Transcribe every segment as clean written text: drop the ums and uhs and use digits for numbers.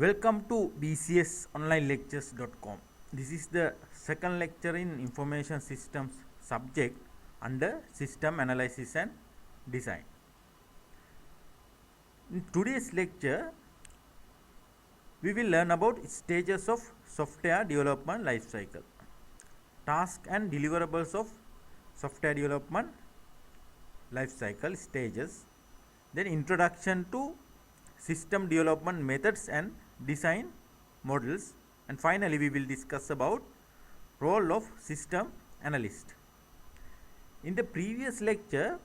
Welcome to bcsonlinelectures.com. This is the second lecture in information systems subject under system analysis and design. In today's lecture, we will learn about stages of software development life cycle, task and deliverables of software development life cycle stages, then introduction to system development methods and design models, and finally we will discuss about role of system analyst. In the previous lecture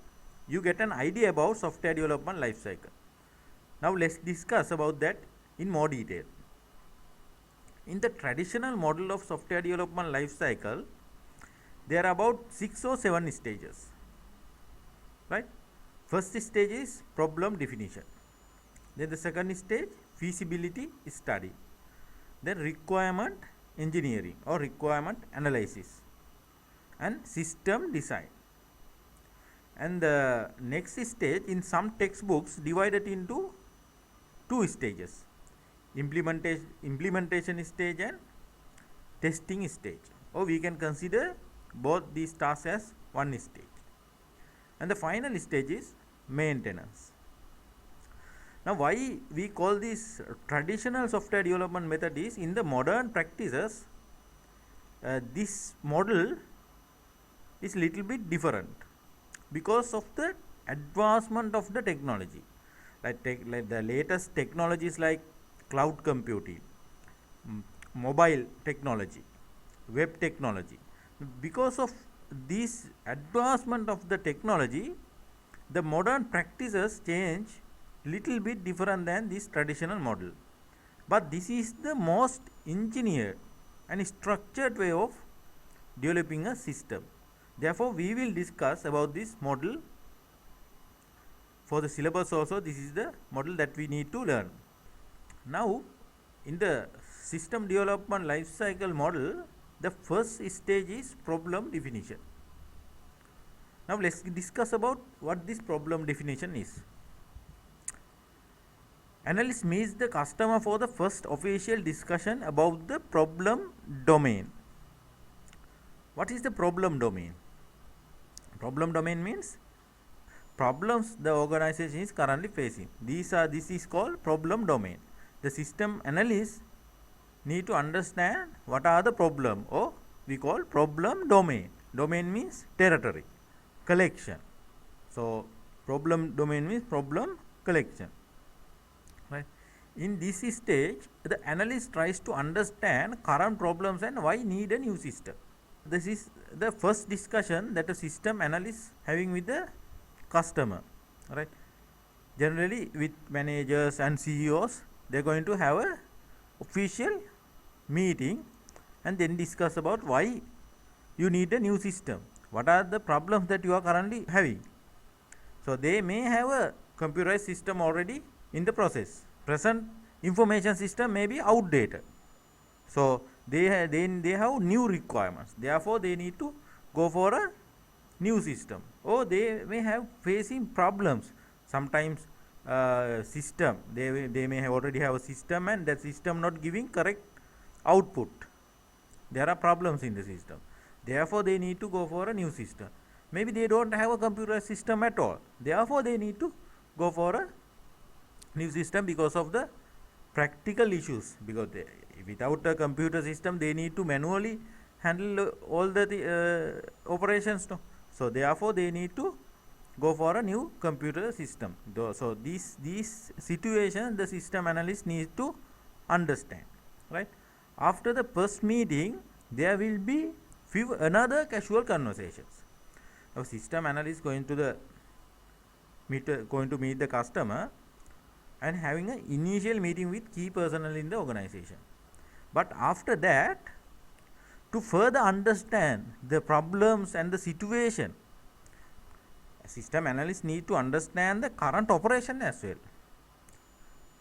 you get an idea about software development life cycle. Now let's discuss about that in more detail. In the traditional model of software development life cycle, there are about 6 or 7 stages, right? First stage is problem definition, then the second stage feasibility study, then requirement engineering or requirement analysis, and system design. And the next stage in some textbooks divided into 2 stages, implementation stage and testing stage, or we can consider both these tasks as one stage. And the final stage is maintenance. Now why we call this traditional software development method is, in the modern practices this model is little bit different because of the advancement of the technology, like the latest technologies like cloud computing, mobile technology, web technology. Because of this advancement of the technology, the modern practices change little bit different than this traditional model, but this is the most engineered and structured way of developing a system. Therefore we will discuss about this model for the syllabus also. This is the model that we need to learn. Now in the system development life cycle model, the first stage is problem definition. Now let's discuss about what this problem definition is. Analyst meets the customer for the first official discussion about the problem domain. What is the problem domain? Problem domain means problems the organization is currently facing. This is called problem domain. The system analyst need to understand what are the problem, or we call problem domain. Domain means territory, collection. So problem domain means problem collection, right? In this stage the analyst tries to understand current problems and why need a new system. This is the first discussion that a system analyst having with the customer, right? Generally with managers and CEOs, they are going to have a official meeting and then discuss about why you need a new system, what are the problems that you are currently having. So they may have a computerized system already in the process. Present information system may be outdated, so they have new requirements, therefore they need to go for a new system. Or they may have facing problems sometimes. System, they may have already have a system and that system not giving correct output. There are problems in the system, therefore they need to go for a new system. Maybe they don't have a computer system at all, therefore they need to go for a new system because of the practical issues, because without a computer system they need to manually handle all the operations, no? So therefore they need to go for a new computer system. So these situations the system analyst needs to understand, right? After the first meeting there will be few another casual conversations. Now system analyst going to meet the customer and having an initial meeting with key personnel in the organization. But after that, to further understand the problems and the situation, system analysts need to understand the current operation as well.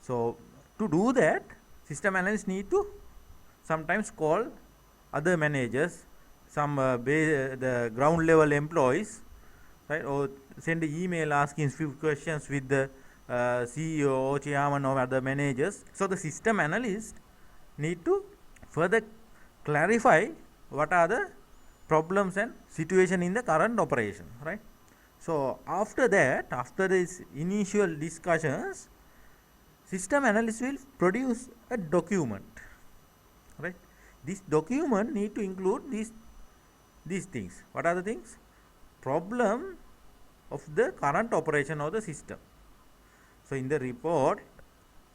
So to do that, system analysts need to sometimes call other managers, some the ground level employees, right, or send an email asking few questions with the CEO, chairman or other managers. So the system analyst need to further clarify what are the problems and situation in the current operation, right? So after that, after this initial discussions, system analyst will produce a document, right? This document need to include these things. What are the things? Problem of the current operation of the system. So in the report,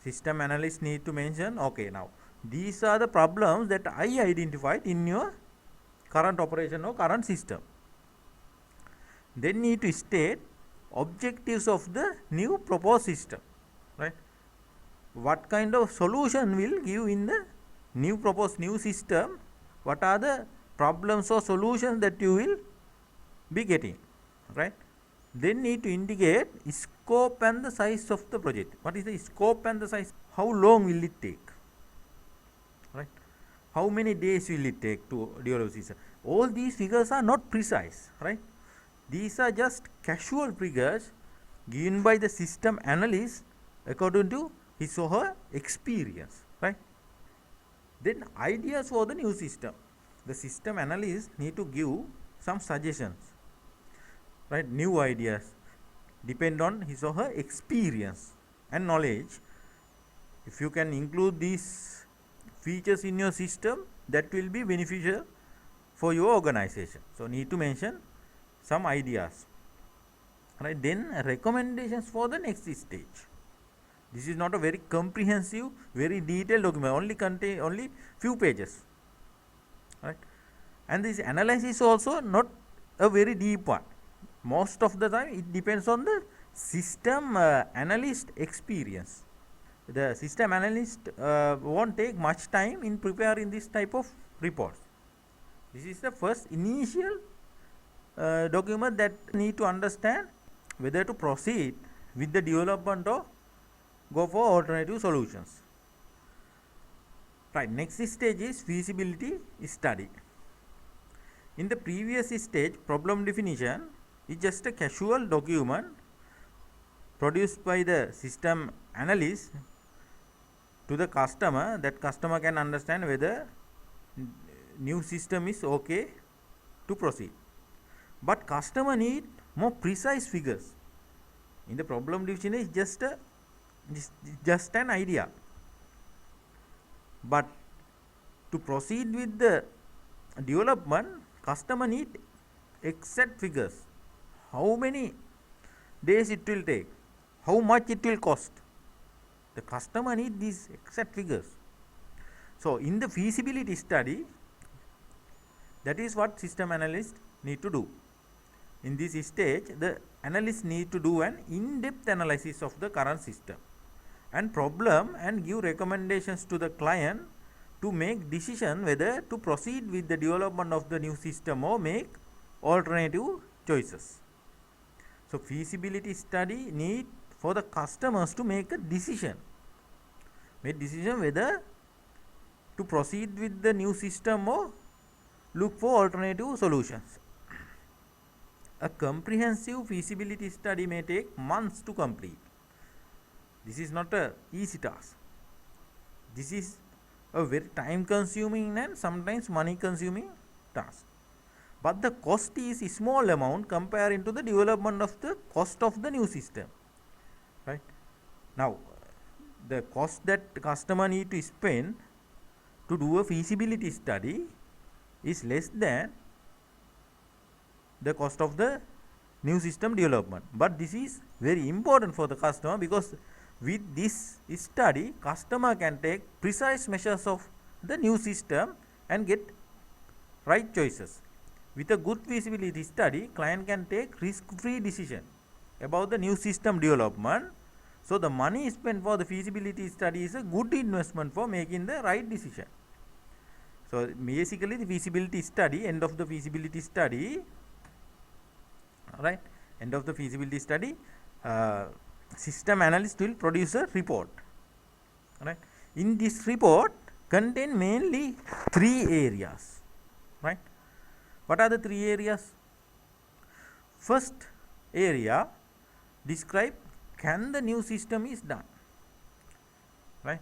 system analyst need to mention, okay, now these are the problems that I identified in your current operation or current system. Then need to state objectives of the new proposed system, right? What kind of solution will give in the new proposed new system? What are the problems or solutions that you will be getting, right? Then need to indicate scope and the size of the project. What is the scope and the size? How long will it take, right? How many days will it take to develop system? All these figures are not precise, right? These are just casual figures given by the system analyst according to his or her experience, right? Then ideas for the new system. The system analyst need to give some suggestions, right? New ideas depend on his or her experience and knowledge. If you can include these features in your system, that will be beneficial for your organization. So need to mention some ideas, right? Then recommendations for the next stage. This is not a very comprehensive, very detailed document, only contain only few pages, right? And this analysis also not a very deep one. Most of the time it depends on the system analyst experience. The system analyst won't take much time in preparing this type of reports. This is the first initial document that need to understand whether to proceed with the development or go for alternative solutions. Right, next stage is feasibility study. In the previous stage, problem definition is just a casual document produced by the system analyst to the customer, that customer can understand whether new system is okay to proceed. But customer need more precise figures. In the problem definition is just an idea, but to proceed with the development, customer need exact figures. How many days it will take, how much it will cost. The customer need these exact figures. So in the feasibility study, that is what system analysts need to do. In this stage, the analysts need to do an in-depth analysis of the current system and problem and give recommendations to the client to make decision whether to proceed with the development of the new system or make alternative choices. So feasibility study need for the customers to make a decision, whether to proceed with the new system or look for alternative solutions. A comprehensive feasibility study may take months to complete. This is not a easy task. This is a very time consuming and sometimes money consuming task. But the cost is a small amount comparing to the development of the cost of the new system, right? Now the cost that the customer need to spend to do a feasibility study is less than the cost of the new system development. But this is very important for the customer, because with this study, customer can take precise measures of the new system and get right choices. With a good feasibility study, client can take risk-free decision about the new system development. So the money spent for the feasibility study is a good investment for making the right decision. So basically the feasibility study, end of the feasibility study, right, end of the feasibility study, system analyst will produce a report, right? In this report contain mainly 3 areas, right? What are the 3 areas? First area describe can the new system is done, right?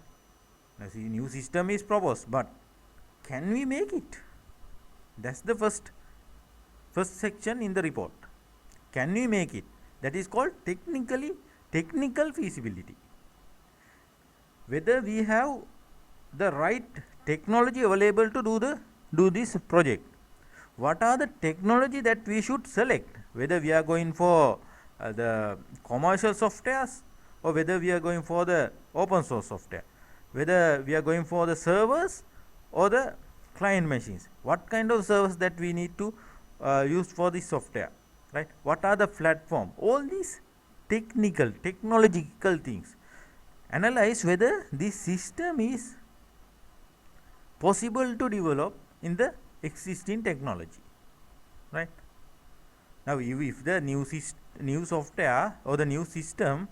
Now see, new system is proposed, but can we make it? That's the first section in the report. Can we make it? That is called technical feasibility. Whether we have the right technology available to do this project. What are the technology that we should select? Whether we are going for the commercial softwares, or whether we are going for the open source software, whether we are going for the servers or the client machines. What kind of servers that we need to use for this software, right? What are the platform? All these technological things. Analyze whether this system is possible to develop in the existing technology, right? Now if the new software or the new system,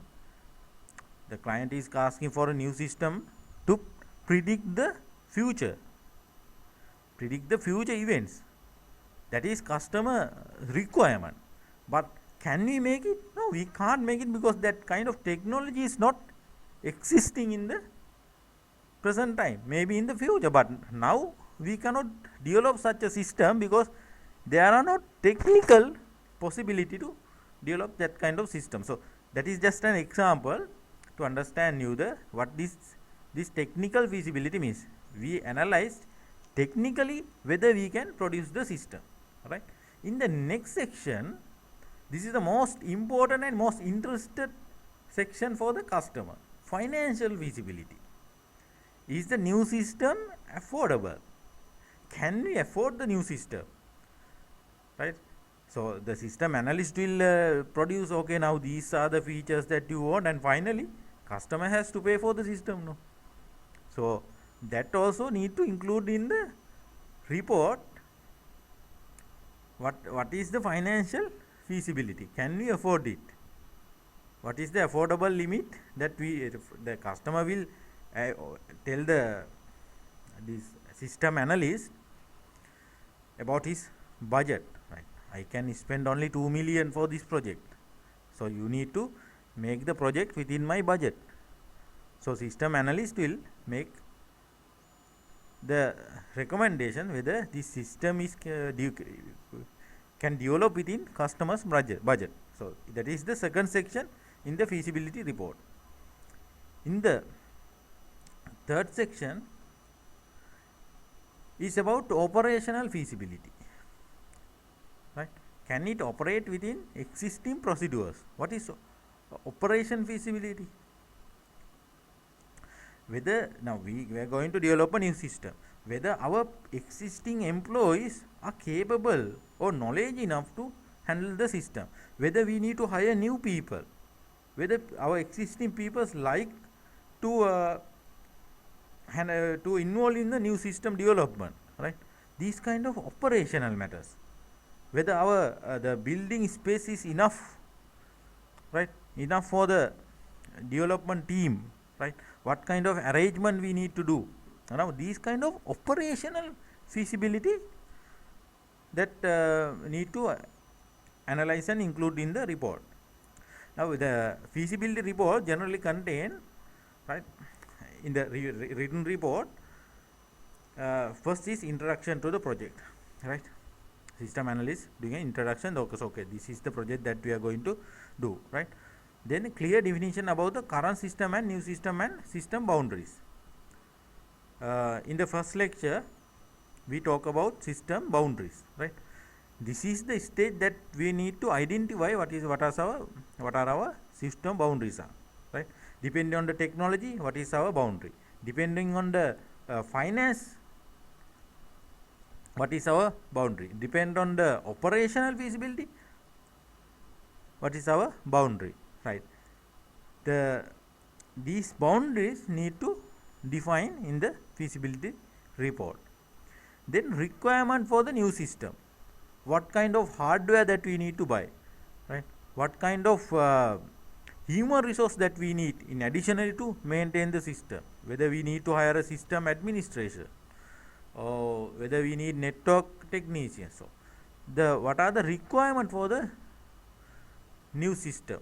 the client is asking for a new system to predict the future events, that is customer requirement. But can we make it? No, we can't make it, because that kind of technology is not existing in the present time, maybe in the future, but now we cannot develop such a system because there are not technical possibility to develop that kind of system. So that is just an example to understand you what this technical feasibility means. We analyzed technically whether we can produce the system, right? In the next section, this is the most important and most interested section for the customer: financial feasibility. Is the new system affordable? Can we afford the new system, right? So the system analyst will produce, okay, now these are the features that you want, and finally customer has to pay for the system, no? So that also need to include in the report. What is the financial feasibility? Can we afford it? What is the affordable limit that the customer will tell this system analyst about his budget, right? I can spend only 2 million for this project, so you need to make the project within my budget. So system analyst will make the recommendation whether this system is can develop within customer's budget. So that is the second section in the feasibility report. In the third section is about operational feasibility, right? Can it operate within existing procedures? What is operation feasibility? Whether now we are going to develop a new system, whether our existing employees are capable or knowledge enough to handle the system, whether we need to hire new people, whether our existing people like to to involve in the new system development, right? These kind of operational matters. Whether our the building space is enough, right? Enough for the development team, right? What kind of arrangement we need to do. Now these kind of operational feasibility that need to analyze and include in the report. Now the feasibility report generally contain, right, in the written report, first is introduction to the project, right? System analyst doing an introduction, okay, this is the project that we are going to do, right? Then clear definition about the current system and new system and system boundaries. In the first lecture we talk about system boundaries, right? This is the stage that we need to identify what are our system boundaries are, right? Depending on the technology, what is our boundary? Depending on the finance, what is our boundary? Depend on the operational feasibility, what is our boundary, right? These boundaries need to define in the feasibility report. Then requirement for the new system. What kind of hardware that we need to buy, right? What kind of human resource that we need in additionally to maintain the system, whether we need to hire a system administrator or whether we need network technicians. So what are the requirement for the new system?